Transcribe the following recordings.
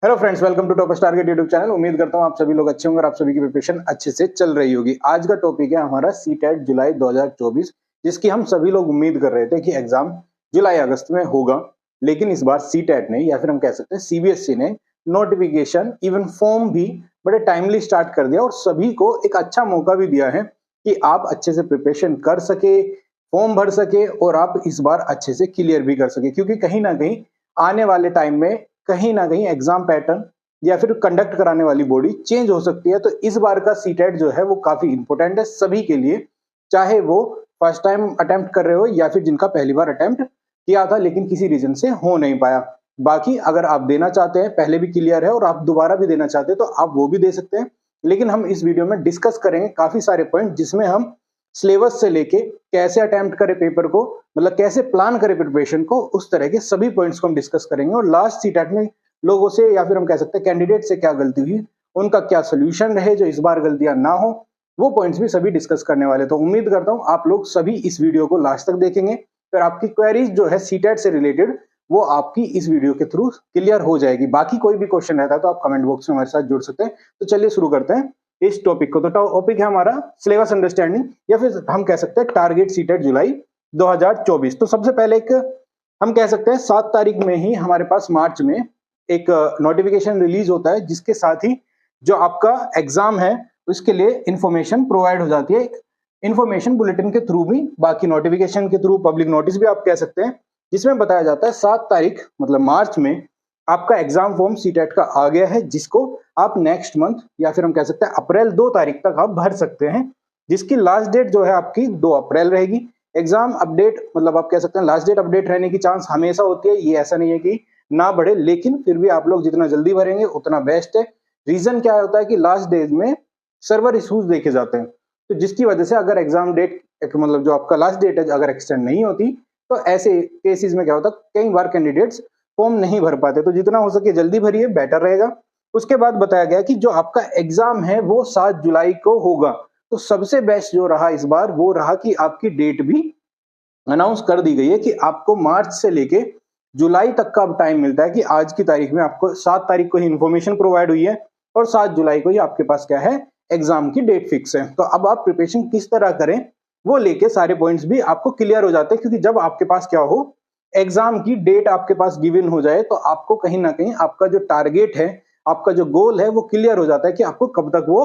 Hello friends, welcome to toppers target YouTube channel. उम्मीद करता हूँ आप सभी लोग अच्छे होंगे और आप सभी की प्रिपरेशन अच्छे से चल रही होगी। आज का टॉपिक है हमारा सीटेट जुलाई 2024, जिसकी हम सभी लोग उम्मीद कर रहे थे कि एग्जाम जुलाई अगस्त में होगा, लेकिन इस बार सीटेट ने या फिर हम कह सकते हैं सीबीएसई ने नोटिफिकेशन इवन फॉर्म भी बड़े टाइमली स्टार्ट कर दिया और सभी को एक अच्छा मौका भी दिया है कि आप अच्छे से प्रिपरेशन कर सके, फॉर्म भर सके और आप इस बार अच्छे से क्लियर भी कर सके, क्योंकि कहीं ना कहीं आने वाले टाइम में कहीं ना कहीं एग्जाम पैटर्न या फिर कंडक्ट कराने वाली बॉडी चेंज हो सकती है। तो इस बार का सीटेट जो है वो काफी इंपॉर्टेंट है सभी के लिए, चाहे वो फर्स्ट टाइम अटेम्प्ट कर रहे हो या फिर जिनका पहली बार अटेम्प्ट किया था लेकिन किसी रीजन से हो नहीं पाया। बाकी अगर आप देना चाहते हैं, पहले भी क्लियर है और आप दोबारा भी देना चाहते हैं तो आप वो भी दे सकते हैं। लेकिन हम इस वीडियो में डिस्कस करेंगे काफी सारे पॉइंट, जिसमें हम सिलेबस से लेके कैसे अटेम्प्ट करें पेपर को, मतलब कैसे प्लान करें प्रिपरेशन को, उस तरह के सभी पॉइंट्स को हम डिस्कस करेंगे। और लास्ट सीटेट में लोगों से या फिर हम कह सकते हैं कैंडिडेट से क्या गलती हुई, उनका क्या सोल्यूशन रहे जो इस बार गलतियां ना हो, वो पॉइंट्स भी सभी डिस्कस करने वाले। तो उम्मीद करता हूं आप लोग सभी इस वीडियो को लास्ट तक देखेंगे, फिर आपकी क्वेरीज जो है सीटेट से रिलेटेड वो आपकी इस वीडियो के थ्रू क्लियर हो जाएगी। बाकी कोई भी क्वेश्चन रहता है तो आप कमेंट बॉक्स में हमारे साथ जुड़ सकते हैं। तो चलिए शुरू करते हैं इस टॉपिक को। तो टॉपिक है हमारा सिलेबस अंडरस्टैंडिंग या फिर हम कह सकते हैं टारगेट सीटेट जुलाई 2024। तो सबसे पहले एक हम कह सकते हैं 7 तारीख में ही हमारे पास मार्च में एक नोटिफिकेशन रिलीज होता है, जिसके साथ ही जो आपका एग्जाम है उसके लिए इंफॉर्मेशन प्रोवाइड हो जाती है, इंफॉर्मेशन बुलेटिन के थ्रू भी, बाकी नोटिफिकेशन के थ्रू, पब्लिक नोटिस भी आप कह सकते हैं, जिसमें बताया जाता है 7 तारीख मतलब मार्च में आपका एग्जाम फॉर्म सीटेट का आ गया है, जिसको आप नेक्स्ट मंथ या फिर हम कह सकते हैं अप्रैल 2 तारीख तक आप भर सकते हैं, जिसकी लास्ट डेट जो है आपकी 2 अप्रैल रहेगी। एग्जाम अपडेट मतलब आप कह सकते हैं लास्ट डेट अपडेट रहने की चांस हमेशा होती है, ये ऐसा नहीं है कि ना बढ़े, लेकिन फिर भी आप लोग जितना जल्दी भरेंगे उतना बेस्ट है। रीजन क्या होता है कि लास्ट डेज में सर्वर इश्यूज देखे जाते हैं, तो जिसकी वजह से अगर एग्जाम डेट मतलब जो आपका लास्ट डेट है अगर एक्सटेंड नहीं होती तो ऐसे केसेस में क्या होता है कई बार कैंडिडेट्स फॉर्म नहीं भर पाते। तो जितना हो सके जल्दी भरिए, बेटर रहेगा। उसके बाद बताया गया कि जो आपका एग्जाम है वो 7 जुलाई को होगा। तो सबसे बेस्ट जो रहा इस बार वो रहा कि आपकी डेट भी अनाउंस कर दी गई है कि आपको मार्च से लेके जुलाई तक का अब टाइम मिलता है कि आज की तारीख में आपको 7 तारीख को ही इन्फॉर्मेशन प्रोवाइड हुई है और 7 जुलाई को ही आपके पास क्या है एग्जाम की डेट फिक्स है। तो अब आप प्रिपरेशन किस तरह करें वो लेके सारे पॉइंट्स भी आपको क्लियर हो जाते हैं, क्योंकि जब आपके पास क्या हो एग्जाम की डेट आपके पास गिवन हो जाए तो आपको कहीं ना कहीं आपका जो टारगेट है, आपका जो गोल है वो क्लियर हो जाता है कि आपको कब तक वो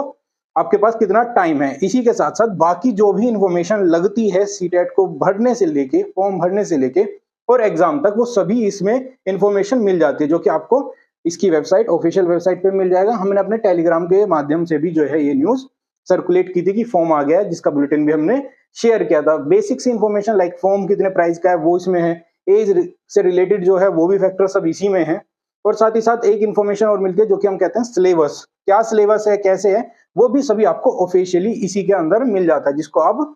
आपके पास कितना टाइम है। इसी के साथ साथ बाकी जो भी इंफॉर्मेशन लगती है सीटेट को भरने से लेके, फॉर्म भरने से लेके और एग्जाम तक, वो सभी इसमें इंफॉर्मेशन मिल जाती है, जो कि आपको इसकी वेबसाइट, ऑफिशियल वेबसाइट पे मिल जाएगा। हमने अपने टेलीग्राम के माध्यम से भी जो है ये न्यूज सर्कुलेट की थी कि फॉर्म आ गया है, जिसका बुलेटिन भी हमने शेयर किया था। बेसिक सी इंफॉर्मेशन लाइक फॉर्म कितने प्राइस का है वो इसमें है, एज से रिलेटेड जो है वो भी फैक्टर सब इसी में है, और साथ ही साथ एक इंफॉर्मेशन और मिलती है जो कि हम कहते हैं सिलेबस, क्या सिलेबस है, कैसे है, वो भी सभी आपको ऑफिशियली इसी के अंदर मिल जाता है, जिसको आप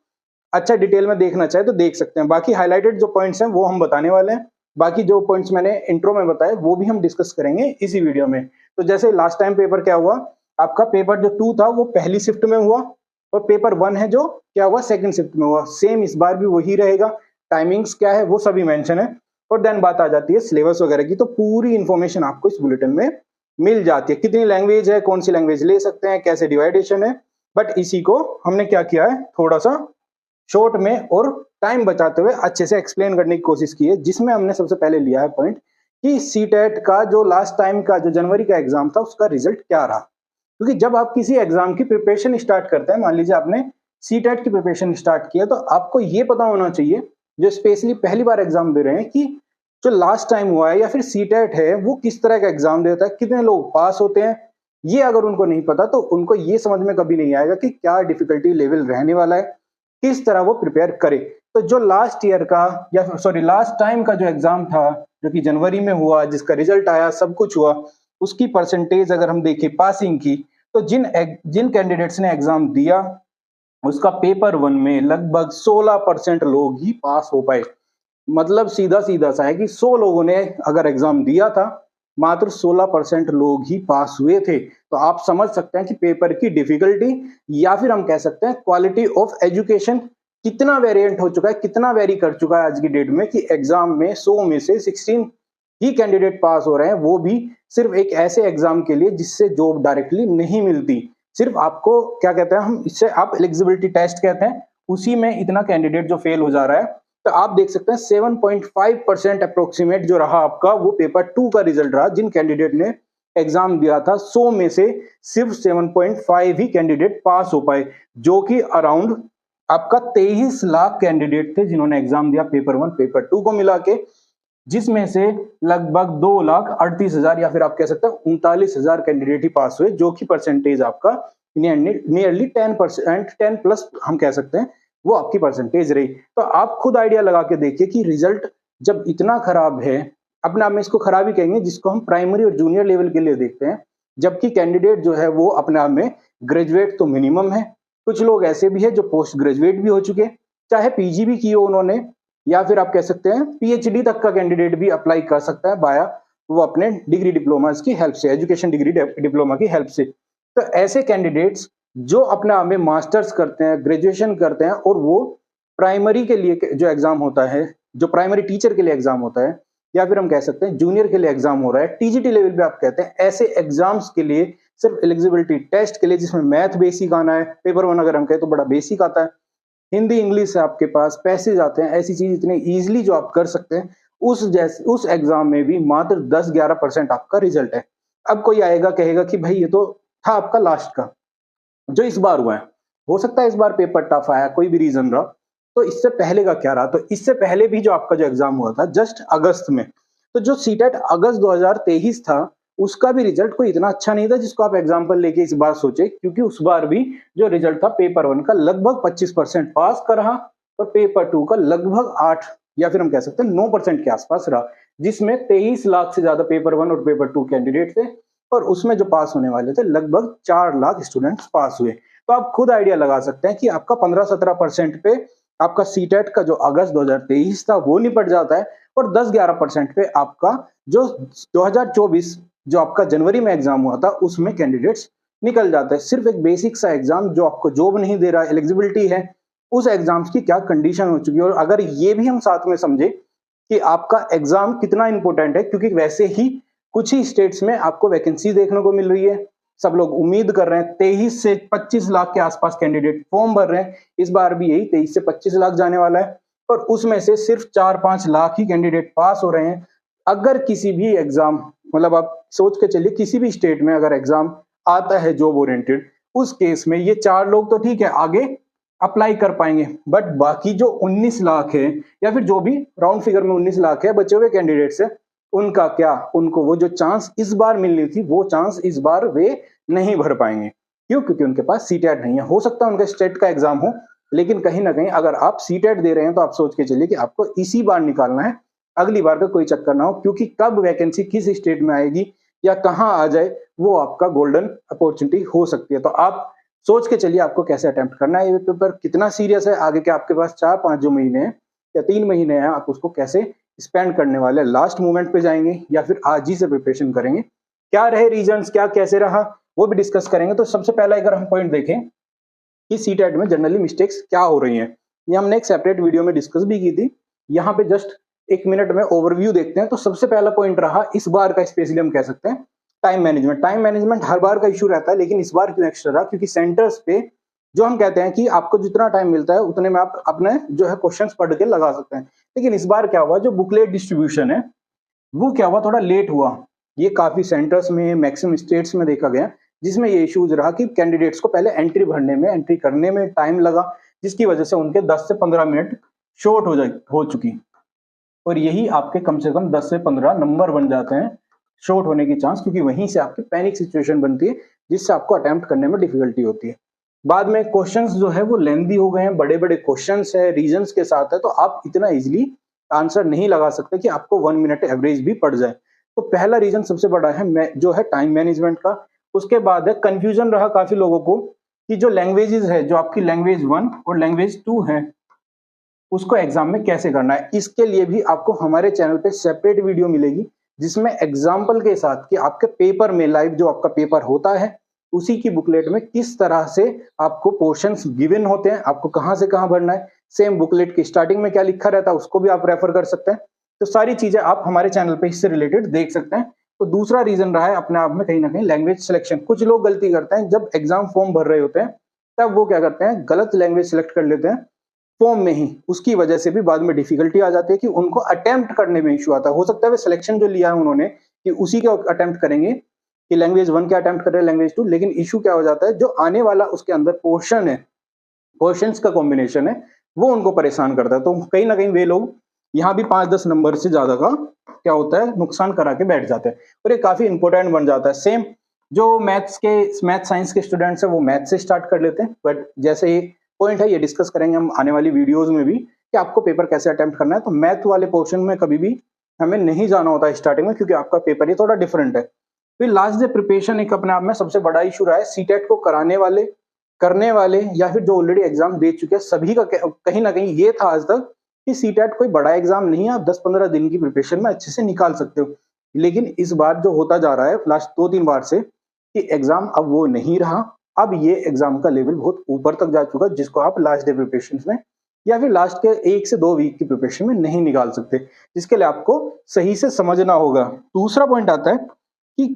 अच्छा डिटेल में देखना चाहे तो देख सकते हैं। बाकी हाईलाइटेड जो पॉइंट्स हैं वो हम बताने वाले हैं, बाकी जो पॉइंट्स मैंने इंट्रो में बताए वो भी हम डिस्कस करेंगे इसी वीडियो में। तो जैसे लास्ट टाइम पेपर क्या हुआ, आपका पेपर जो 2 था वो पहली शिफ्ट में हुआ और पेपर 1 है जो क्या हुआ सेकंड शिफ्ट में हुआ। सेम इस बार भी वही रहेगा, टाइमिंग्स क्या है वो सभी मेंशन है, और देन बात आ जाती है सिलेबस वगैरह की। तो पूरी इंफॉर्मेशन आपको इस बुलेटिन में मिल जाती है, कितनी लैंग्वेज है, कौन सी लैंग्वेज ले सकते हैं, कैसे डिवाइडेशन है। बट इसी को हमने क्या किया है थोड़ा सा शॉर्ट में और टाइम बचाते हुए अच्छे से एक्सप्लेन करने की कोशिश की है, जिसमें हमने सबसे पहले लिया है पॉइंट कि सीटेट का जो लास्ट टाइम का जो जनवरी का एग्जाम था उसका रिजल्ट क्या रहा। क्योंकि जब आप किसी एग्जाम की प्रिपरेशन स्टार्ट करते हैं, मान लीजिए आपने सीटेट की प्रिपरेशन स्टार्ट किया, तो आपको ये पता होना चाहिए जो स्पेशली पहली बार एग्जाम दे रहे हैं कि जो लास्ट टाइम हुआ है या फिर सीटेट है वो किस तरह का एग्जाम देता है, कितने लोग पास होते हैं। ये अगर उनको नहीं पता तो उनको ये समझ में कभी नहीं आएगा कि क्या डिफिकल्टी लेवल रहने वाला है, किस तरह वो प्रिपेयर करे। तो जो लास्ट ईयर का या सॉरी लास्ट टाइम का जो एग्जाम था जो कि जनवरी में हुआ, जिसका रिजल्ट आया, सब कुछ हुआ, उसकी परसेंटेज अगर हम देखें पासिंग की, तो जिन जिन कैंडिडेट्स ने एग्जाम दिया उसका पेपर 1 में लगभग 16% लोग ही पास हो पाए। मतलब सीधा सीधा सा है कि 100 लोगों ने अगर एग्जाम दिया था, मात्र 16% लोग ही पास हुए थे। तो आप समझ सकते हैं कि पेपर की डिफिकल्टी या फिर हम कह सकते हैं क्वालिटी ऑफ एजुकेशन कितना वेरिएंट हो चुका है, कितना वेरी कर चुका है आज की डेट में, कि एग्जाम में 100 में से 16 ही कैंडिडेट पास हो रहे हैं, वो भी सिर्फ एक ऐसे एग्जाम के लिए जिससे जॉब डायरेक्टली नहीं मिलती। सिर्फ आपको क्या कहते हैं, हम इससे आप एलिजिबिलिटी टेस्ट कहते हैं, उसी में इतना कैंडिडेट जो फेल हो जा रहा है। तो आप देख सकते हैं 7.5% अप्रोक्सीमेट जो रहा आपका वो पेपर 2 का रिजल्ट रहा। जिन कैंडिडेट ने एग्जाम दिया था 100 में से सिर्फ 7.5 ही कैंडिडेट पास हो पाए, जो कि अराउंड आपका 23 लाख कैंडिडेट थे जिन्होंने एग्जाम दिया पेपर 1 पेपर 2 को मिला के, जिसमें से लगभग 2,38,000 या फिर आप कह सकते हैं 39,000 कैंडिडेट ही पास हुए, जो कि परसेंटेज आपका नियरली 10%, 10 प्लस हम कह सकते हैं, वो आपकी परसेंटेज रही। तो आप खुद आइडिया लगा के देखिए कि रिजल्ट जब इतना खराब है, अपने आप में इसको खराब ही कहेंगे जिसको हम प्राइमरी और जूनियर लेवल के लिए देखते हैं, जबकि कैंडिडेट जो है वो अपने आप में ग्रेजुएट तो मिनिमम है, कुछ लोग ऐसे भी है जो पोस्ट ग्रेजुएट भी हो चुके, चाहे पीजी भी किए उन्होंने, या फिर आप कह सकते हैं पीएचडी तक का कैंडिडेट भी अप्लाई कर सकता है बाया वो अपने डिग्री डिप्लोमा की हेल्प से, एजुकेशन डिग्री डिप्लोमा की हेल्प से। तो ऐसे कैंडिडेट्स जो अपने आप में मास्टर्स करते हैं, ग्रेजुएशन करते हैं, और वो प्राइमरी के लिए जो एग्जाम होता है, जो प्राइमरी टीचर के लिए एग्जाम होता है, या फिर हम कह सकते हैं जूनियर के लिए एग्जाम हो रहा है, टीजीटी लेवल पे आप कहते हैं, ऐसे एग्जाम्स के लिए सिर्फ एलिजिबिलिटी टेस्ट के लिए, जिसमें मैथ बेसिक आना है, पेपर 1 अगर हम कहें तो बड़ा बेसिक आता है, हिंदी इंग्लिश है आपके पास, पैसेज आते हैं, ऐसी चीज इतने इजीली जो आप कर सकते हैं, उस एग्जाम में भी मात्र 10-11% आपका रिजल्ट है। अब कोई आएगा कहेगा कि भाई ये तो था आपका लास्ट का जो इस बार हुआ है, हो सकता है इस बार पेपर टफ आया, कोई भी रीजन रहा, तो इससे पहले का क्या रहा? तो इससे पहले भी जो आपका जो एग्जाम हुआ था जस्ट अगस्त में, तो जो सीटेट अगस्त 2023 था उसका भी रिजल्ट कोई इतना अच्छा नहीं था जिसको आप एग्जाम्पल लेके इस बार सोचे, क्योंकि उस बार भी जो रिजल्ट था पेपर 1 का लगभग 25% पास का रहा, और पेपर 2 का लगभग 8 या फिर हम कह सकते हैं 9% के आसपास रहा, जिसमें 23 लाख से ज्यादा पेपर 1 और पेपर 2 कैंडिडेट थे, और उसमें जो पास होने वाले थे लगभग 4 लाख स्टूडेंट्स पास हुए। तो आप खुद आइडिया लगा सकते हैं कि आपका 15-17% पे आपका सीटेट का जो अगस्त 2023 था वो निपट जाता है, और 10-11% पे आपका जो 2024 जो आपका जनवरी में एग्जाम हुआ था उसमें कैंडिडेट्स निकल जाता है। सिर्फ एक बेसिक सा एग्जाम जो आपको जॉब नहीं दे रहा, एलिजिबिलिटी है, उस एग्जाम्स की क्या कंडीशन हो चुकी है। और अगर ये भी हम साथ में समझे कि आपका एग्जाम कितना इंपॉर्टेंट है, क्योंकि वैसे ही कुछ ही स्टेट्स में आपको वैकेंसी देखने को मिल रही है, सब लोग उम्मीद कर रहे हैं, 23 से 25 लाख के आसपास कैंडिडेट फॉर्म भर रहे हैं, इस बार भी यही 23 से 25 लाख जाने वाला है, और उसमें से सिर्फ 4-5 लाख ही कैंडिडेट पास हो रहे हैं। अगर किसी भी एग्जाम, मतलब आप सोच के चलिए किसी भी स्टेट में अगर एग्जाम आता है जॉब ओरिएंटेड, उस केस में ये 4 लोग तो ठीक है आगे अप्लाई कर पाएंगे, बट बाकी जो 19 लाख है, या फिर जो भी राउंड फिगर में 19 लाख है बचे हुए कैंडिडेट्स है, उनका क्या? उनको वो जो चांस इस बार मिलनी थी वो चांस इस बार वे नहीं भर पाएंगे। क्यों? क्योंकि उनके पास सीटेट नहीं है। हो सकता है उनका स्टेट का एग्जाम हो, लेकिन कहीं ना कहीं अगर आप सीटेट दे रहे हैं तो आप सोच के चलिए कि आपको इसी बार निकालना है, अगली बार का कोई चक्कर ना हो, क्योंकि कब वैकेंसी किस स्टेट में आएगी या कहाँ आ जाए वो आपका गोल्डन अपॉर्चुनिटी हो सकती है। तो आप सोच के चलिए आपको कैसे अटेम्प्ट करना है, ये पेपर कितना सीरियस है, आगे के आपके पास 4-5 जो महीने हैं या 3 महीने हैं, आप उसको कैसे स्पेंड करने वाले, लास्ट मोमेंट पे जाएंगे या फिर आज ही से प्रिपरेशन करेंगे, क्या रहे रीजंस, क्या कैसे रहा वो भी डिस्कस करेंगे। तो सबसे पहला अगर हम पॉइंट देखें कि सीटेट में जनरली मिस्टेक्स क्या हो रही हैं, ये हमने एक सेपरेट वीडियो में डिस्कस भी की थी, यहाँ पे जस्ट 1 मिनट में ओवरव्यू देखते हैं। तो सबसे पहला पॉइंट रहा इस बार का, स्पेशली हम कह सकते हैं टाइम मैनेजमेंट। टाइम मैनेजमेंट हर बार का इशू रहता है, लेकिन इस बार क्यों एक्स्ट्रा रहा? क्योंकि सेंटर्स पे जो हम कहते हैं कि आपको जितना टाइम मिलता है उतने में आप अपने जो है क्वेश्चंस पढ़ के लगा सकते हैं, लेकिन इस बार क्या हुआ, जो बुकलेट डिस्ट्रीब्यूशन है वो क्या हुआ, थोड़ा लेट हुआ। ये काफी सेंटर्स में, मैक्सिमम स्टेट्स में देखा गया, जिसमें ये इश्यूज रहा कि कैंडिडेट्स को पहले एंट्री भरने में, एंट्री करने में टाइम लगा, जिसकी वजह से उनके 10 से 15 मिनट शॉर्ट हो चुकी। और यही आपके कम से कम 10 से 15 नंबर बन जाते हैं शॉर्ट होने की चांस, क्योंकि वहीं से आपकी पैनिक सिचुएशन बनती है जिससे आपको अटेम्प्ट करने में डिफिकल्टी होती है। बाद में क्वेश्चंस जो है वो लेंथी हो गए हैं, बड़े बड़े क्वेश्चंस है, रीजंस के साथ है, तो आप इतना इजीली आंसर नहीं लगा सकते कि आपको 1 मिनट एवरेज भी पड़ जाए। तो पहला रीजन सबसे बड़ा है जो है टाइम मैनेजमेंट का। उसके बाद है कंफ्यूजन रहा काफी लोगों को कि जो लैंग्वेजेस है, जो आपकी लैंग्वेज 1 और लैंग्वेज 2 है, उसको एग्जाम में कैसे करना है। इसके लिए भी आपको हमारे चैनल पे सेपरेट वीडियो मिलेगी, जिसमें एग्जाम्पल के साथ कि आपके पेपर में, लाइव जो आपका पेपर होता है उसी की बुकलेट में किस तरह से आपको पोर्शंस गिवन होते हैं, आपको कहां से कहां भरना है। सेम बुकलेट की स्टार्टिंग में क्या लिखा रहता है उसको भी आप रेफर कर सकते हैं, तो सारी चीजें आप हमारे चैनल पे इससे रिलेटेड देख सकते हैं। तो दूसरा रीजन रहा है अपने आप में कहीं ना कहीं लैंग्वेज सिलेक्शन। कुछ लोग गलती करते हैं, जब एग्जाम फॉर्म भर रहे होते हैं तब वो क्या करते हैं, गलत लैंग्वेज सिलेक्ट कर लेते हैं फॉर्म में ही। उसकी वजह से भी बाद में डिफिकल्टी आ जाती है कि उनको अटेम्प्ट करने में इशू आता है। हो सकता है वे सिलेक्शन जो लिया है उन्होंने कि उसी का अटेम्प्ट करेंगे, कि लैंग्वेज 1 के अटेम्प्ट कर रहे हैं लैंग्वेज 2, लेकिन इशू क्या हो जाता है, जो आने वाला उसके अंदर पोर्शन है, पोर्शंस का कॉम्बिनेशन है, वो उनको परेशान करता है। तो कहीं ना कहीं वे लोग यहाँ भी 5-10 नंबर से ज्यादा का क्या होता है, नुकसान करा के बैठ जाते हैं, और ये काफी इंपॉर्टेंट बन जाता है। सेम जो मैथ साइंस के स्टूडेंट्स हैं वो मैथ से स्टार्ट कर लेते हैं, बट जैसे ये पॉइंट है, ये डिस्कस करेंगे हम आने वाली वीडियोज में भी कि आपको पेपर कैसे अटेम्प्ट करना है। तो मैथ वाले पोर्शन में कभी भी हमें नहीं जाना होता है स्टार्टिंग में, क्योंकि आपका पेपर ये थोड़ा डिफरेंट है। फिर लास्ट डे प्रिपरेशन एक अपने आप में सबसे बड़ा इशू रहा है। सीटेट को कराने वाले, करने वाले, या फिर जो ऑलरेडी एग्जाम दे चुके हैं, सभी का कहीं ना कहीं ये था आज तक कि सीटेट कोई बड़ा एग्जाम नहीं है, आप 10-15 दिन की प्रिपरेशन में अच्छे से निकाल सकते हो। लेकिन इस बार जो होता जा रहा है लास्ट 2-3 बार से कि एग्जाम अब वो नहीं रहा। अब ये एग्जाम का लेवल बहुत ऊपर तक जा चुका है, जिसको आप लास्ट डे प्रिपरेशन में या फिर लास्ट के 1 से 2 वीक की प्रिपरेशन में नहीं निकाल सकते, जिसके लिए आपको सही से समझना होगा। दूसरा पॉइंट आता है कि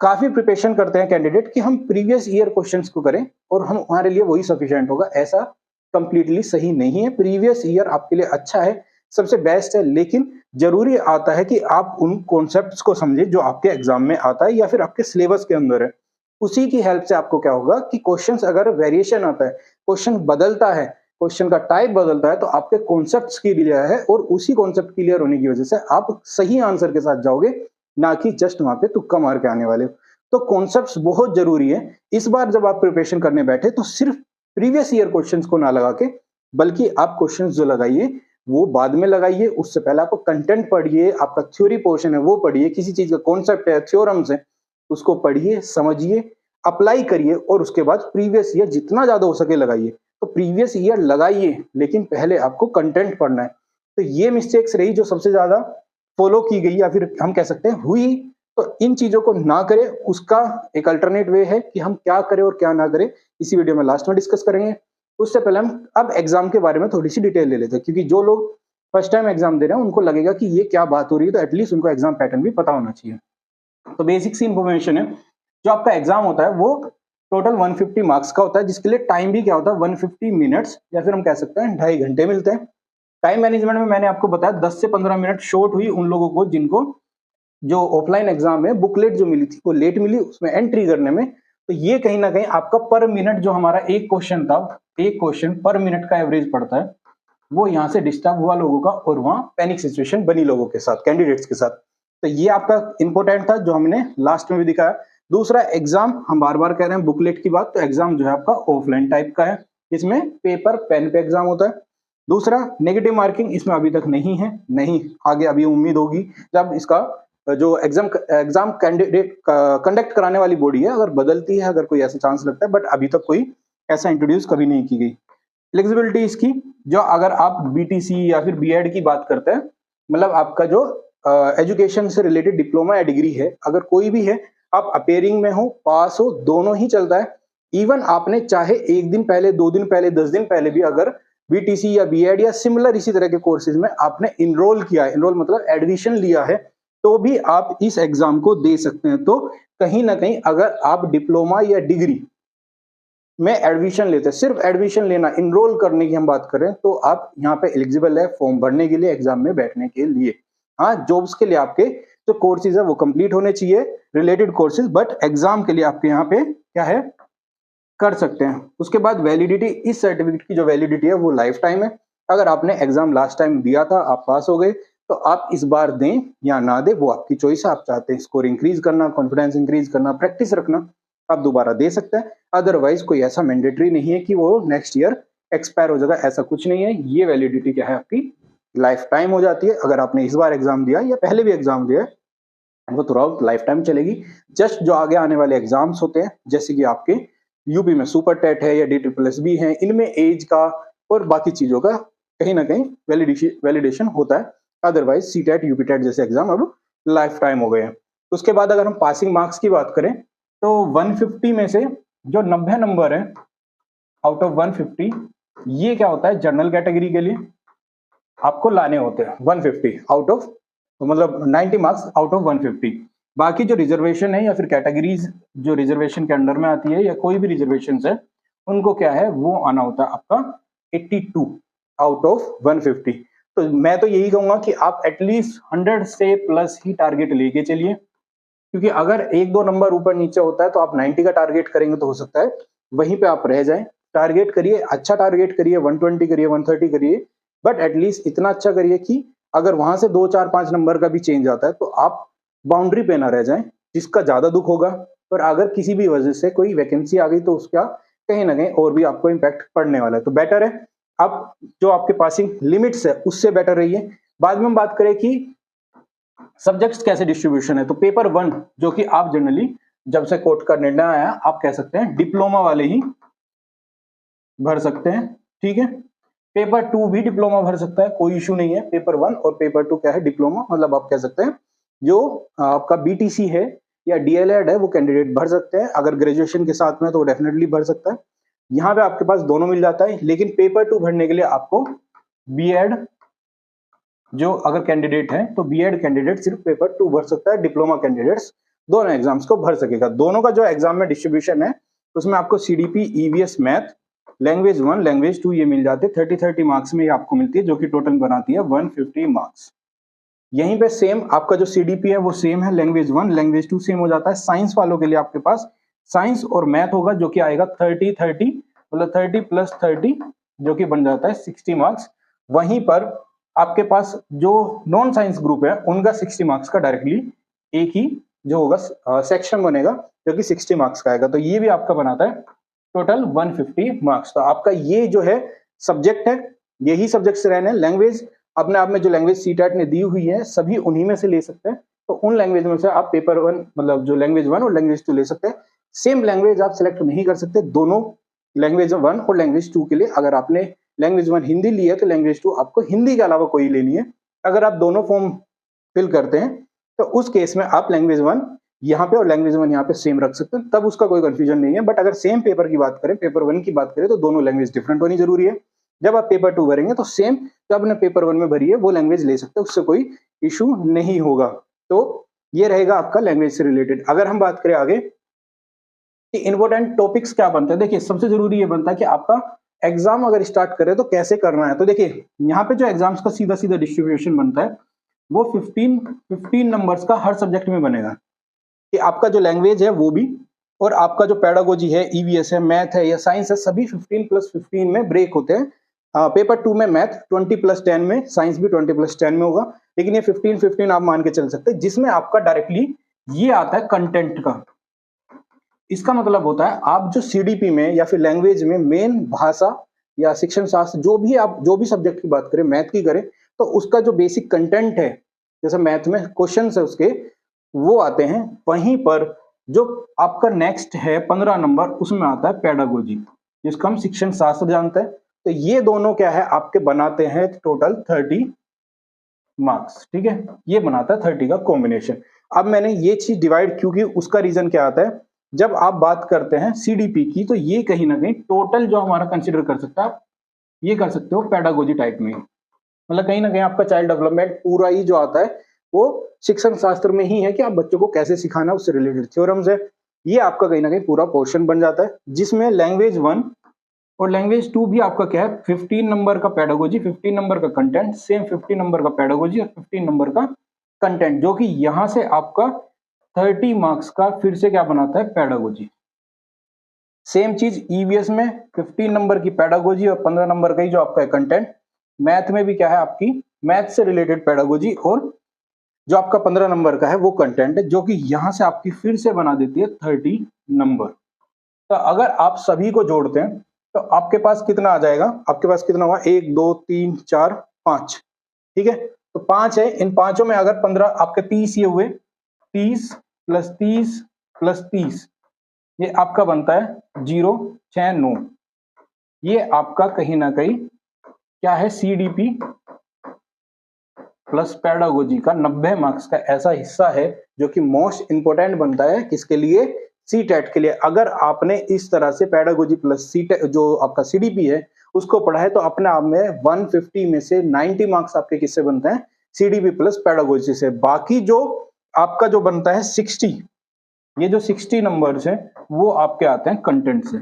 काफी प्रिपरेशन करते हैं कैंडिडेट कि हम प्रीवियस ईयर क्वेश्चंस को करें और हम हमारे लिए वही सफिशिएंट होगा। ऐसा कंप्लीटली सही नहीं है। प्रीवियस ईयर आपके लिए अच्छा है, सबसे बेस्ट है, लेकिन जरूरी आता है कि आप उन कॉन्सेप्ट्स को समझे जो आपके एग्जाम में आता है या फिर आपके सिलेबस के अंदर है। उसी की हेल्प से आपको क्या होगा कि क्वेश्चंस अगर वेरिएशन आता है, क्वेश्चन बदलता है, क्वेश्चन का टाइप बदलता है, तो आपके कॉन्सेप्ट्स क्लियर है और उसी कॉन्सेप्ट क्लियर होने की वजह से आप सही आंसर के साथ जाओगे, ना कि जस्ट वहां पे तुक्का मार के आने वाले हो। तो कॉन्सेप्ट्स बहुत जरूरी है। इस बार जब आप प्रिपरेशन करने बैठे तो सिर्फ प्रीवियस ईयर क्वेश्चंस को ना लगा के, बल्कि आप क्वेश्चंस जो लगाइए वो बाद में लगाइए। उससे पहले आपको कंटेंट पढ़िए, आपका थ्योरी पोर्शन है वो पढ़िए, किसी चीज का कॉन्सेप्ट है, थ्योरम्स है, उसको पढ़िए, समझिए, अप्लाई करिए, और उसके बाद प्रीवियस ईयर जितना ज्यादा हो सके लगाइए। तो प्रीवियस ईयर लगाइए, लेकिन पहले आपको कंटेंट पढ़ना है। तो ये मिस्टेक्स रही जो सबसे ज्यादा फॉलो की गई, या फिर हम कह सकते हैं हुई। तो इन चीजों को ना करें, उसका एक अल्टरनेट वे है कि हम क्या करें और क्या ना करें, इसी वीडियो में लास्ट में डिस्कस करेंगे। उससे पहले हम अब एग्जाम के बारे में थोड़ी सी डिटेल ले लेते हैं, क्योंकि जो लोग फर्स्ट टाइम एग्जाम दे रहे हैं उनको लगेगा कि ये क्या बात हो रही है, तो एटलीस्ट उनको एग्जाम पैटर्न भी पता होना चाहिए। तो बेसिक सी इंफॉर्मेशन है, जो आपका एग्जाम होता है वो टोटल 150 मार्क्स का होता है, जिसके लिए टाइम भी क्या होता है 150 मिनट्स, या फिर हम कह सकते हैं 2.5 घंटे मिलते हैं। टाइम मैनेजमेंट में मैंने आपको बताया 10 से 15 मिनट शॉर्ट हुई उन लोगों को जिनको जो ऑफलाइन एग्जाम में बुकलेट जो मिली थी वो लेट मिली उसमें एंट्री करने में। तो ये कहीं ना कहीं आपका पर मिनट जो हमारा एक क्वेश्चन था, एक क्वेश्चन पर मिनट का एवरेज पड़ता है, वो यहाँ से डिस्टर्ब हुआ लोगों का, और वहां पैनिक सिचुएशन बनी लोगों के साथ, कैंडिडेट्स के साथ। तो ये आपका इंपॉर्टेंट था जो हमने लास्ट में भी दिखाया। दूसरा, एग्जाम हम बार बार कह रहे हैं बुकलेट की बात, तो एग्जाम जो है आपका ऑफलाइन टाइप का है, इसमें पेपर पेन पे एग्जाम होता है। दूसरा, नेगेटिव मार्किंग इसमें अभी तक नहीं है, नहीं, आगे अभी उम्मीद होगी जब इसका जो एग्जाम कैंडिडेट कंडक्ट कराने वाली बॉडी है अगर बदलती है, अगर कोई ऐसा चांस लगता है, बट अभी तक कोई ऐसा इंट्रोड्यूस कभी नहीं की गई। फ्लेक्सिबिलिटी इसकी, जो अगर आप बीटीसी या फिर बीएड की बात करते हैं, मतलब आपका जो एजुकेशन से रिलेटेड डिप्लोमा या डिग्री है, अगर कोई भी है, आप अपेयरिंग में हो, पास हो, दोनों ही चलता है। इवन आपने चाहे 1 दिन पहले, 2 दिन पहले, 10 दिन पहले भी अगर बीटीसी या बीएड या सिमिलर इसी तरह के कोर्सेज में आपने इनरोल किया है, इनरोल मतलब एडमिशन लिया है, तो भी आप इस एग्जाम को दे सकते हैं। तो कहीं ना कहीं अगर आप डिप्लोमा या डिग्री में एडमिशन लेते हैं, सिर्फ एडमिशन लेना, इनरोल करने की हम बात करें, तो आप यहाँ पे एलिजिबल है फॉर्म भरने के लिए, एग्जाम में बैठने के लिए। हाँ, जॉब्स के लिए आपके जो कोर्सेज है वो कंप्लीट होने चाहिए, रिलेटेड कोर्सेज, बट एग्जाम के लिए आपके यहाँ पे क्या है, कर सकते हैं। उसके बाद वैलिडिटी, इस सर्टिफिकेट की जो वैलिडिटी है वो लाइफ टाइम है। अगर आपने एग्जाम लास्ट टाइम दिया था, आप पास हो गए, तो आप इस बार दें या ना दें वो आपकी चॉइस है। आप चाहते हैं स्कोर इंक्रीज करना, कॉन्फिडेंस इंक्रीज करना, प्रैक्टिस रखना, आप दोबारा दे सकते हैं। अदरवाइज कोई ऐसा मैंडेटरी नहीं है कि वो नेक्स्ट ईयर एक्सपायर हो जाएगा, ऐसा कुछ नहीं है। ये वैलिडिटी क्या है, आपकी लाइफ टाइम हो जाती है। अगर आपने इस बार एग्जाम दिया या पहले भी एग्जाम दिया है, वो थ्रू आउट लाइफ टाइम चलेगी। जस्ट जो आगे आने वाले एग्जाम्स होते हैं, जैसे कि आपके यूपी में सुपर टेट है या DSSS है, इनमें एज का और बाकी चीजों का कहीं ना कहीं वैलिडेशन होता है। अदरवाइज सीटेट, यूपीटेट जैसे एग्जाम अब लाइफ टाइम हो गए हैं। उसके बाद अगर हम पासिंग मार्क्स की बात करें, तो 150 में से जो 90 नंबर है आउट ऑफ 150, ये क्या होता है, जनरल कैटेगरी के लिए आपको लाने होते हैं 150 आउट ऑफ तो मतलब 90 मार्क्स आउट ऑफ 150। बाकी जो रिजर्वेशन है या फिर कैटेगरीज जो रिजर्वेशन के अंडर में आती है या कोई भी रिजर्वेशन है, उनको क्या है वो आना होता है आपका 82 आउट ऑफ 150। तो मैं तो यही कहूंगा कि आप एटलीस्ट 100 से प्लस ही टारगेट लेके चलिए, क्योंकि अगर एक दो नंबर ऊपर नीचे होता है तो आप 90 का टारगेट करेंगे तो हो सकता है वहीं पे आप रह जाएं। टारगेट करिए, अच्छा टारगेट करिए, 120 करिए, 130 करिए, बट एटलीस्ट इतना अच्छा करिए कि अगर वहां से 2 4 5 नंबर का भी चेंज आता है तो आप बाउंड्री पे ना रह जाएं, जिसका ज्यादा दुख होगा। पर अगर किसी भी वजह से कोई वैकेंसी आ गई तो उसका कहीं ना कहीं और भी आपको इम्पैक्ट पड़ने वाला है। तो बेटर है आप जो आपके पासिंग लिमिट्स है उससे बेटर रहिए। बाद में हम बात करें कि सब्जेक्ट्स कैसे डिस्ट्रीब्यूशन है, तो पेपर 1 जो कि आप जनरली जब से कोर्ट का निर्णय आया आप कह सकते हैं डिप्लोमा वाले ही भर सकते हैं, ठीक है। पेपर 2 भी डिप्लोमा भर सकता है, कोई इशू नहीं है। पेपर 1 और पेपर 2 क्या है, डिप्लोमा, मतलब आप कह सकते हैं जो आपका बीटीसी है या डीएलएड है वो कैंडिडेट भर सकते हैं। अगर ग्रेजुएशन के साथ में तो डेफिनेटली भर सकता है। यहाँ पे आपके पास दोनों मिल जाता है, लेकिन पेपर 2 भरने के लिए आपको बीएड जो अगर कैंडिडेट है तो बीएड कैंडिडेट सिर्फ पेपर 2 भर सकता है, डिप्लोमा कैंडिडेट्स दोनों एग्जाम्स को भर सकेगा। दोनों का जो एग्जाम में डिस्ट्रीब्यूशन है उसमें आपको CDP, EVS, math, language 1, language 2 ये मिल जाते हैं। 30-30 मार्क्स में ये आपको मिलती है, जो कि टोटल बनाती है 150 मार्क्स। यहीं पे सेम आपका जो सीडीपी है वो सेम है, लैंग्वेज 1, लैंग्वेज 2 सेम हो जाता है। साइंस वालों के लिए आपके पास साइंस और मैथ होगा जो कि आएगा 30-30, मतलब 30 प्लस 30 जो कि बन जाता है 60 मार्क्स। वहीं पर आपके पास जो नॉन साइंस ग्रुप है उनका 60 मार्क्स का डायरेक्टली एक ही जो होगा सेक्शन बनेगा जो कि 60 मार्क्स का आएगा। तो ये भी आपका बनाता है टोटल 150 मार्क्स। तो आपका ये जो है सब्जेक्ट है, यही सब्जेक्ट्स रहने। लैंग्वेज अपने आप में जो लैंग्वेज सीटेट ने दी हुई है सभी उन्हीं में से ले सकते हैं। तो उन लैंग्वेज में से आप पेपर 1 मतलब जो लैंग्वेज 1 और लैंग्वेज 2 ले सकते हैं। सेम लैंग्वेज आप सिलेक्ट नहीं कर सकते, दोनों लैंग्वेज 1 और लैंग्वेज 2 के लिए। अगर आपने लैंग्वेज 1 हिंदी ली है तो लैंग्वेज 2 आपको हिंदी के अलावा कोई लेनी है। अगर आप दोनों फॉर्म फिल करते हैं तो उस केस में आप लैंग्वेज 1 यहाँ पे और लैंग्वेज 1 यहाँ पे सेम रख सकते हैं, तब उसका कोई कंफ्यूजन नहीं है। बट अगर सेम पेपर की बात करें, पेपर 1 की बात करें, तो दोनों लैंग्वेज डिफरेंट होनी जरूरी है। जब आप पेपर 2 भरेंगे तो सेम जो आपने पेपर 1 में भरी है वो लैंग्वेज ले सकते हैं, उससे कोई इशू नहीं होगा। तो ये रहेगा आपका लैंग्वेज से रिलेटेड। अगर हम बात करें आगे कि इंपॉर्टेंट टॉपिक्स क्या बनते हैं, देखिए सबसे जरूरी ये बनता है कि आपका एग्जाम अगर स्टार्ट करें तो कैसे करना है। तो देखिए यहाँ पे जो एग्जाम्स का सीधा सीधा डिस्ट्रीब्यूशन बनता है वो 15 नंबर्स का हर सब्जेक्ट में बनेगा, कि आपका जो लैंग्वेज है वो भी और आपका जो पेडागोजी है, ईवीएस है, मैथ है या साइंस है, सभी 15+15 में ब्रेक होते हैं। पेपर 2 में मैथ 20+10 में, साइंस भी 20+10 में होगा, लेकिन ये 15-15 आप मान के चल सकते हैं, जिसमें आपका डायरेक्टली ये आता है कंटेंट का। इसका मतलब होता है आप जो सीडीपी में या फिर लैंग्वेज में मेन भाषा या शिक्षण शास्त्र जो भी सब्जेक्ट की बात करें, मैथ की करें, तो उसका जो बेसिक कंटेंट है, जैसे मैथ में क्वेश्चन है उसके वो आते हैं। वहीं पर जो आपका नेक्स्ट है 15 नंबर, उसमें आता है पेडागोजी, जिसको हम शिक्षण शास्त्र जानते हैं। तो ये दोनों क्या है आपके बनाते हैं टोटल 30 मार्क्स, ठीक है। ये बनाता है 30 का कॉम्बिनेशन। अब मैंने ये चीज डिवाइड क्योंकि उसका रीजन क्या आता है, जब आप बात करते हैं सीडीपी की तो ये कहीं ना कहीं टोटल जो हमारा कंसिडर कर सकता है, आप ये कर सकते हो पेडागोजी टाइप में, मतलब कहीं ना कहीं आपका चाइल्ड डेवलपमेंट पूरा ही जो आता है वो शिक्षण शास्त्र में ही है कि आप बच्चों को कैसे सिखाना, उससे रिलेटेड थ्योरम्स है, ये आपका कहीं ना कहीं पूरा पोर्शन बन जाता है। जिसमें लैंग्वेज 1 और लैंग्वेज 2 भी आपका क्या है 15 नंबर का पेडागोजी, 15 नंबर का कंटेंट, सेम 15 नंबर का पेडागोजी और 15 नंबर का कंटेंट, जो कि यहां से आपका 30 मार्क्स का फिर से क्या बनाता है पेडागोजी। सेम चीज ईवीएस में 15 नंबर की पेडागोजी और 15 नंबर का ही जो आपका कंटेंट। मैथ में भी क्या है आपकी मैथ से रिलेटेड पेडागोजी और जो आपका 15 नंबर का है वो कंटेंट है, जो कि यहां से आपकी फिर से बना देती है 30 नंबर। तो अगर आप सभी को जोड़ते हैं तो आपके पास कितना आ जाएगा, आपके पास कितना हुआ 1 2 3 4 5, ठीक है। तो 5 है, इन पांचों में अगर 15 आपके 30 ये हुए, 30 + 30 + 30 ये आपका बनता है 0 6 9। ये आपका कहीं ना कहीं क्या है सीडीपी प्लस पेडागोजी का 90 मार्क्स का ऐसा हिस्सा है जो कि मोस्ट इंपोर्टेंट बनता है किसके लिए, सीटेट के लिए। अगर आपने इस तरह से पेडागोजी प्लस सीटेट जो आपका सीडीपी है उसको पढ़ा है तो अपने आप में 150 में से 90 मार्क्स आपके किससे बनते हैं, CDP प्लस पेडागोजी से। बाकी जो आपका जो बनता है 60, ये जो 60 नंबर्स है वो आपके आते हैं कंटेंट से,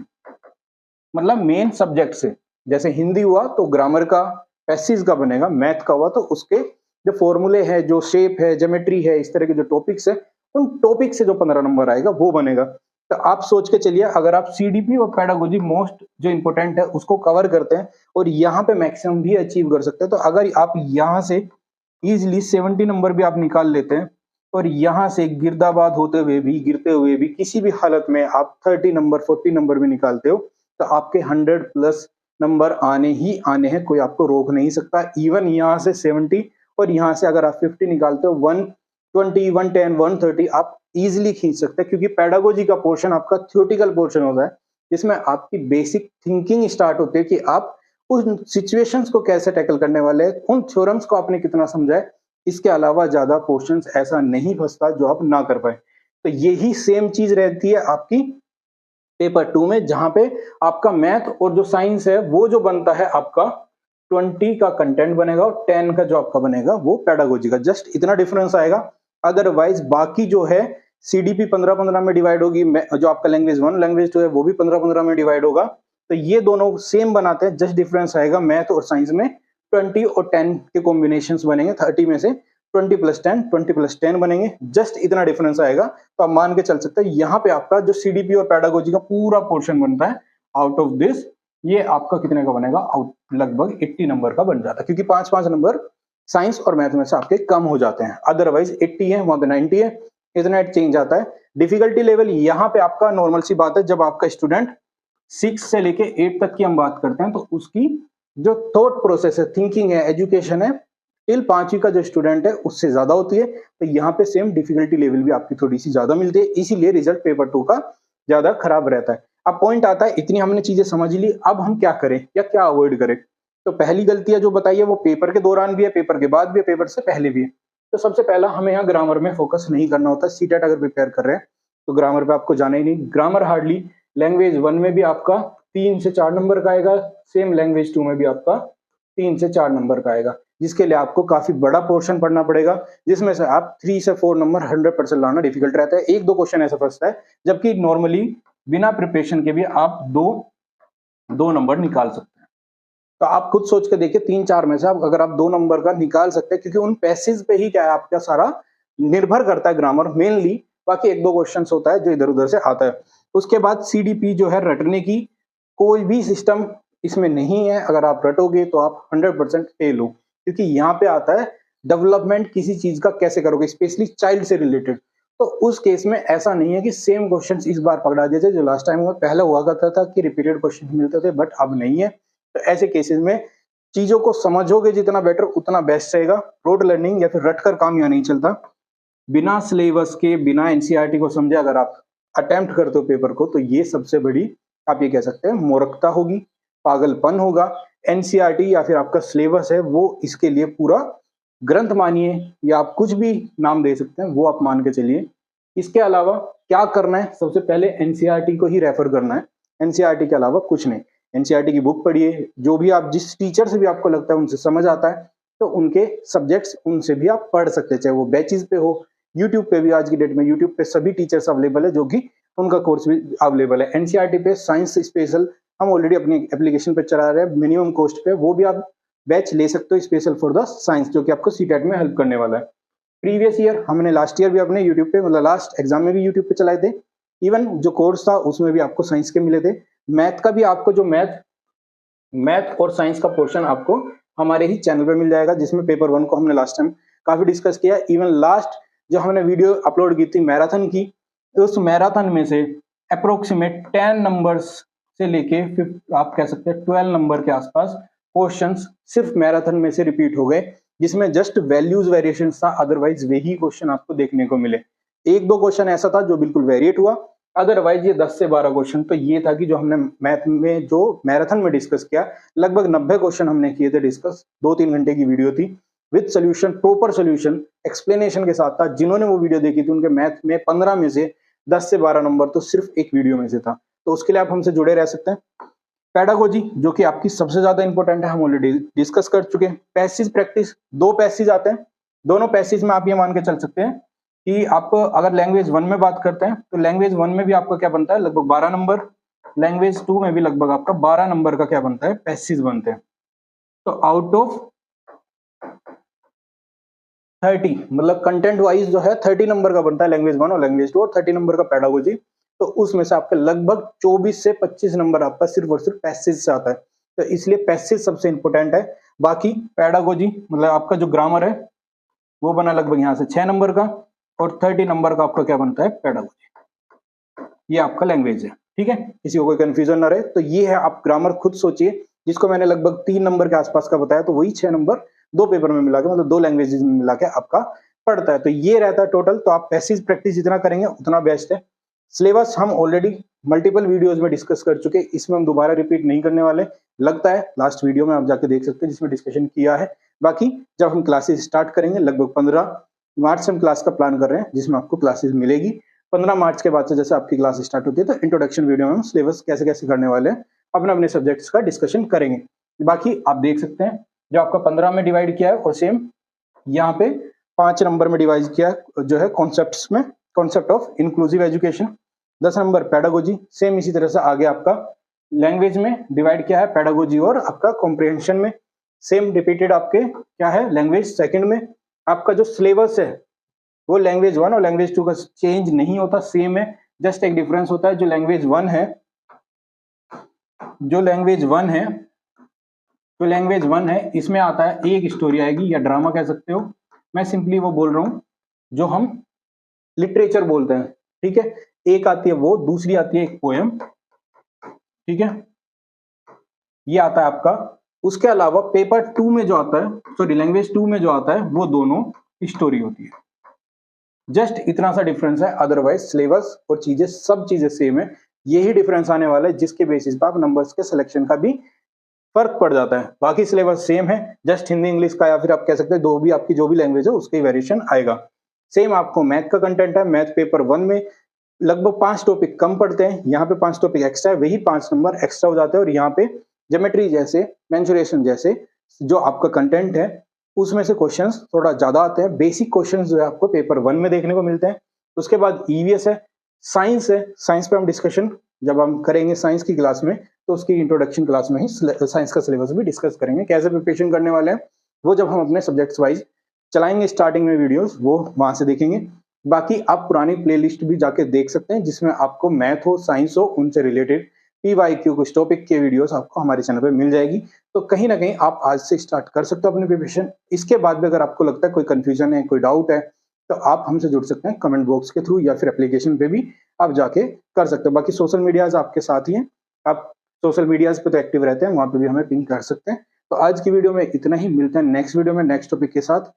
मतलब मेन सब्जेक्ट से। जैसे हिंदी हुआ तो ग्रामर का, पैसेज का बनेगा, मैथ का हुआ तो उसके जो फॉर्मूले है, जो शेप है, ज्योमेट्री है, इस तरह के जो टॉपिक्स है, उन टॉपिक से जो 15 नंबर आएगा वो बनेगा। तो आप सोच के चलिए, अगर आप CDP और पेडागोजी मोस्ट जो इंपॉर्टेंट है उसको कवर करते हैं और यहाँ पे मैक्सिमम भी अचीव कर सकते हैं, तो अगर आप यहाँ से इजिली 70 नंबर भी आप निकाल लेते हैं और यहाँ से गिरदाबाद होते हुए भी, गिरते हुए भी किसी भी हालत में आप 30 नंबर 40 नंबर भी निकालते हो तो आपके 100 प्लस नंबर आने ही आने हैं, कोई आपको रोक नहीं सकता। इवन यहाँ से 70 और यहाँ से अगर आप 50 निकालते हो 120 110 130 आप इजिली खींच सकते हैं, क्योंकि पेडागोजी का पोर्शन आपका थ्योरेटिकल पोर्शन होता है जिसमें आपकी बेसिक थिंकिंग स्टार्ट होती है कि आप उन सिचुएशंस को कैसे टैकल करने वाले हैं, उन थ्योरम्स को आपने कितना समझा है। इसके अलावा ज्यादा क्वेश्चंस ऐसा नहीं फंसता जो आप ना कर पाए। तो यही सेम चीज रहती है आपकी पेपर 2 में, जहां पे आपका मैथ और जो साइंस है वो जो बनता है आपका 20 का कंटेंट बनेगा और 10 का जो आपका बनेगा वो पेडागोजी का। जस्ट इतना डिफरेंस आएगा। अदरवाइज बाकी जो है CDP 15-15 में डिवाइड होगी, जो आपका लैंग्वेज 1 लैंग्वेज 2 है वो भी 15-15 में डिवाइड होगा। तो ये दोनों सेम बनाते हैं, जस्ट डिफरेंस आएगा मैथ और साइंस में 20 और 10 के कॉम्बिनेशंस बनेंगे। 30 में से 20 प्लस 10 20 प्लस 10 बनेंगे, जस्ट इतना डिफरेंस आएगा। तो आप मान के चल सकते हैं यहाँ पे आपका जो CDP और पेडागोजी का पूरा पोर्शन बनता है, आउट ऑफ दिस ये आपका कितने का बनेगा, लगभग 80 नंबर का बन जाता है, क्योंकि 5-5 नंबर साइंस और मैथ में से आपके कम हो जाते हैं। अदरवाइज 80 है वहां पे 90 है, इतना चेंज आता है। डिफिकल्टी लेवल यहाँ पे आपका नॉर्मल सी बात है, जब आपका स्टूडेंट 6 से लेके 8 तक की हम बात करते हैं तो उसकी जो थॉट प्रोसेस है, थिंकिंग है, एजुकेशन है, टिल 5वीं का जो स्टूडेंट है उससे ज्यादा होती है। तो यहाँ पे सेम डिफिकल्टी लेवल भी आपकी थोड़ी सी ज्यादा मिलती है, इसीलिए रिजल्ट पेपर 2 का ज्यादा खराब रहता है। अब पॉइंट आता है, इतनी हमने चीजें समझ ली, अब हम क्या करें या क्या अवॉइड करें। तो पहली गलतियां जो बताई है वो पेपर के दौरान भी है, पेपर के बाद भी है, पेपर से पहले भी है। तो सबसे पहला हमें यहाँ ग्रामर में फोकस नहीं करना होता। सीटेट अगर प्रिपेयर कर रहे हैं तो ग्रामर पे आपको जाना ही नहीं। ग्रामर हार्डली लैंग्वेज 1 में भी आपका 3 से 4 नंबर का आएगा, सेम लैंग्वेज 2 में भी आपका 3 से 4 नंबर का आएगा, जिसके लिए आपको काफी बड़ा पोर्शन पढ़ना पड़ेगा, जिसमें से आप 3 से 4 नंबर 100% लाना डिफिकल्ट रहता है। 1-2 क्वेश्चन ऐसा फंसता है, जबकि नॉर्मली बिना प्रिपरेशन के भी आप दो नंबर निकाल सकते हैं। तो आप खुद सोच के देखिए, 3-4 में से अगर आप 2 नंबर का निकाल सकते हैं, क्योंकि उन पैसेज पे ही क्या है आपका सारा निर्भर करता है ग्रामर मेनली। बाकी 1-2 क्वेश्चन होता है जो इधर उधर से आता है। उसके बाद CDP जो है रटने की कोई भी सिस्टम इसमें नहीं है। अगर आप रटोगे तो आप 100% फेल हो, क्योंकि यहाँ पे आता है डेवलपमेंट किसी चीज का कैसे करोगे, स्पेशली चाइल्ड से रिलेटेड। तो उस केस में ऐसा नहीं है कि सेम क्वेश्चंस इस बार पकड़ा दिए थे जो लास्ट टाइम पहले हुआ करता था कि रिपीटेड क्वेश्चन मिलते थे, बट अब नहीं है। तो ऐसे केसेस में चीजों को समझोगे जितना बेटर उतना बेस्ट रहेगा। रोड लर्निंग या फिर रट कर काम यहाँ नहीं चलता। बिना सिलेबस के, बिना NCERT को समझे अगर आप अटेम्प्ट करते हो पेपर को, तो ये सबसे बड़ी आप ये कह सकते हैं मूर्खता होगी, पागलपन होगा। NCERT या फिर आपका सिलेबस है वो इसके लिए पूरा ग्रंथ मानिए, या आप कुछ भी नाम दे सकते हैं, वो आप मान के चलिए। इसके अलावा क्या करना है, सबसे पहले NCERT को ही रेफर करना है, NCERT के अलावा कुछ नहीं। NCERT की बुक पढ़िए, जो भी आप जिस टीचर से भी आपको लगता है उनसे समझ आता है तो उनके सब्जेक्ट्स उनसे भी आप पढ़ सकते हैं, चाहे वो बैचेस पे हो, यूट्यूब पे भी आज की डेट में यूट्यूब पे सभी टीचर्स अवेलेबल है जो कि उनका कोर्स भी अवेलेबल है। NCERT पे साइंस स्पेशल हम ऑलरेडी अपनी एप्लीकेशन पे चला रहे हैं मिनिमम कॉस्ट पे, वो भी आप बैच ले सकते हो स्पेशल फॉर द साइंस, जो कि आपको सीटेट में हेल्प करने वाला है। प्रीवियस ईयर हमने लास्ट ईयर भी अपने यूट्यूब पे, मतलब लास्ट एग्जाम में भी यूट्यूब पे चलाए थे। इवन जो कोर्स था उसमें भी आपको साइंस के मिले थे। मैथ का भी आपको जो मैथ और साइंस का पोर्शन आपको हमारे ही चैनल पे मिल जाएगा, जिसमें पेपर 1 को हमने लास्ट टाइम काफी डिस्कस किया। इवन लास्ट जो हमने वीडियो अपलोड की थी मैराथन की, उस मैराथन में से अप्रोक्सीमेट 10 नंबर्स से लेके आप कह सकते हैं 12 नंबर के आसपास क्वेश्चंस सिर्फ मैराथन में से रिपीट हो गए, जिसमें जस्ट वैल्यूज वेरिएशन था, अदरवाइज वही क्वेश्चन आपको देखने को मिले। 1-2 क्वेश्चन ऐसा था जो बिल्कुल वेरिएट हुआ, अदरवाइज ये 10 से 12 क्वेश्चन तो ये था कि जो हमने मैथ में जो मैराथन में डिस्कस किया, लगभग 90 क्वेश्चन हमने किए थे डिस्कस। 2-3 घंटे की वीडियो थी with solution, proper solution explanation के साथ था। जिन्होंने वो वीडियो देखी थी उनके मैथ में 15 में से 10 से 12 नंबर तो सिर्फ एक वीडियो में से था। तो उसके लिए आप हमसे जुड़े रह सकते हैं। पेडागोजी जो कि आपकी सबसे ज्यादा इंपॉर्टेंट है, हम ऑलरेडी डिस्कस कर चुके हैं। पैसेज प्रैक्टिस, 2 पैसेज आते हैं, दोनों पैसेज में आप ये मान के चल सकते हैं कि आप अगर लैंग्वेज 1 में बात करते हैं तो लैंग्वेज 1 में भी आपका क्या बनता है, लगभग 12 नंबर, लैंग्वेज 2 में भी लगभग आपका 12 नंबर का क्या बनता है, पैसेज बनते हैं। तो आउट ऑफ 30, मतलब कंटेंट वाइज जो है 30 नंबर का बनता है लैंग्वेज 1 और लैंग्वेज 2, और 30 नंबर का पेडागोजी। तो उसमें से आपका लगभग 24 से 25 नंबर आपका सिर्फ और सिर्फ पैसेज से आता है। तो इसलिए पैसेज सबसे इंपॉर्टेंट है। बाकी पेडागोजी मतलब आपका जो ग्रामर है वो बना लगभग यहाँ से 6 नंबर का, और 30 नंबर का आपका क्या बनता है, पेडागोजी। ये आपका लैंग्वेज है, ठीक है, किसी को कोई कंफ्यूजन ना रहे। तो ये है, आप ग्रामर खुद सोचिए, जिसको मैंने लगभग 3 नंबर के आसपास का बताया, तो वही 6 नंबर 2 पेपर में मिला के, मतलब 2 लैंग्वेजेस में मिला के आपका पड़ता है। तो ये रहता है टोटल। तो आप पैसेज प्रैक्टिस जितना करेंगे उतना बेस्ट है। सिलेबस हम ऑलरेडी मल्टीपल वीडियोस में डिस्कस कर चुके, इसमें हम दोबारा रिपीट नहीं करने वाले। लगता है लास्ट वीडियो में आप जाके देख सकते हैं जिसमें डिस्कशन किया है। बाकी जब हम क्लासेस स्टार्ट करेंगे, लगभग 15 मार्च से हम क्लास का प्लान कर रहे हैं, जिसमें आपको क्लासेस मिलेगी। 15 मार्च के बाद से जैसे आपकी क्लास स्टार्ट होती है, तो इंट्रोडक्शन वीडियो में हम सिलेबस कैसे कैसे करने वाले हैं, अपने अपने सब्जेक्ट्स का डिस्कशन करेंगे। बाकी आप देख सकते हैं जो आपका 15 में डिवाइड किया है, और सेम यहाँ पे 5 नंबर में डिवाइड किया जो है कॉन्सेप्ट्स में, concept of inclusive education. 10 number pedagogy, same इसी तरह से आगे आपका लैंग्वेज में डिवाइड किया है पेडागोजी, और आपका कॉम्प्रिहेंशन में सेम रिपीटेड आपके क्या है, लैंग्वेज सेकंड में। आपका जो सिलेबस है वो लैंग्वेज 1 और लैंग्वेज 2 का चेंज नहीं होता, सेम है। जस्ट एक डिफरेंस होता है, जो लैंग्वेज 1 है, जो लैंग्वेज 1 है, जो लैंग्वेज 1 है, इसमें आता है एक स्टोरी आएगी, या ड्रामा कह सकते हो। मैं सिंपली वो बोल रहा हूं जो हम लिटरेचर बोलते हैं, ठीक है। एक आती है वो, दूसरी आती है एक पोएम, ठीक है, ये आता है आपका। उसके अलावा पेपर 2 में जो आता है, सॉरी लैंग्वेज 2 में जो आता है, वो दोनों स्टोरी होती है। जस्ट इतना सा डिफरेंस है, अदरवाइज सिलेबस और चीजें सब चीजें सेम है। यही डिफरेंस आने वाला है जिसके बेसिस पर आप नंबर्स के सिलेक्शन का भी फर्क पड़ जाता है। बाकी सिलेबस सेम है, जस्ट हिंदी इंग्लिश का, या फिर आप कह सकते हैं दो भी आपकी जो भी लैंग्वेज है उसका वेरिएशन आएगा। सेम आपको मैथ का कंटेंट है, मैथ पेपर 1 में लगभग 5 टॉपिक कम पड़ते हैं, यहाँ पे 5 टॉपिक एक्स्ट्रा है, वही 5 नंबर एक्स्ट्रा हो जाते हैं। और यहाँ पे ज्योमेट्री जैसे, मेंसुरेशन जैसे जो आपका कंटेंट है उसमें से क्वेश्चंस थोड़ा ज्यादा आते हैं। बेसिक क्वेश्चंस जो है आपको पेपर 1 में देखने को मिलते हैं। उसके बाद ईवीएस है, साइंस है, साइंस पे हम डिस्कशन जब हम करेंगे साइंस की क्लास में, तो उसकी इंट्रोडक्शन क्लास में ही साइंस का सिलेबस भी डिस्कस करेंगे, कैसे प्रिपरेशन करने वाले हैं वो जब हम अपने सब्जेक्ट्स वाइज चलाएंगे स्टार्टिंग में वीडियोस, वो वहां से देखेंगे। बाकी आप पुरानी प्लेलिस्ट भी जाके देख सकते हैं, जिसमें आपको मैथ हो, साइंस हो, उनसे रिलेटेड पीवाईक्यू कुछ टॉपिक के वीडियोस आपको हमारे चैनल पे मिल जाएगी। तो कहीं ना कहीं आप आज से स्टार्ट कर सकते हो अपनी प्रिपरेशन। इसके बाद भी अगर आपको लगता है कोई कंफ्यूजन है, कोई डाउट है, तो आप हमसे जुड़ सकते हैं कमेंट बॉक्स के थ्रू, या फिर एप्लीकेशन पे भी आप जाके कर सकते हो। बाकी सोशल मीडियाज आपके साथ ही हैं, आप सोशल मीडियाज पे तो एक्टिव रहते हैं, वहां पे भी हमें पिंग कर सकते हैं। तो आज की वीडियो में इतना ही, मिलते हैं नेक्स्ट वीडियो में नेक्स्ट टॉपिक के साथ।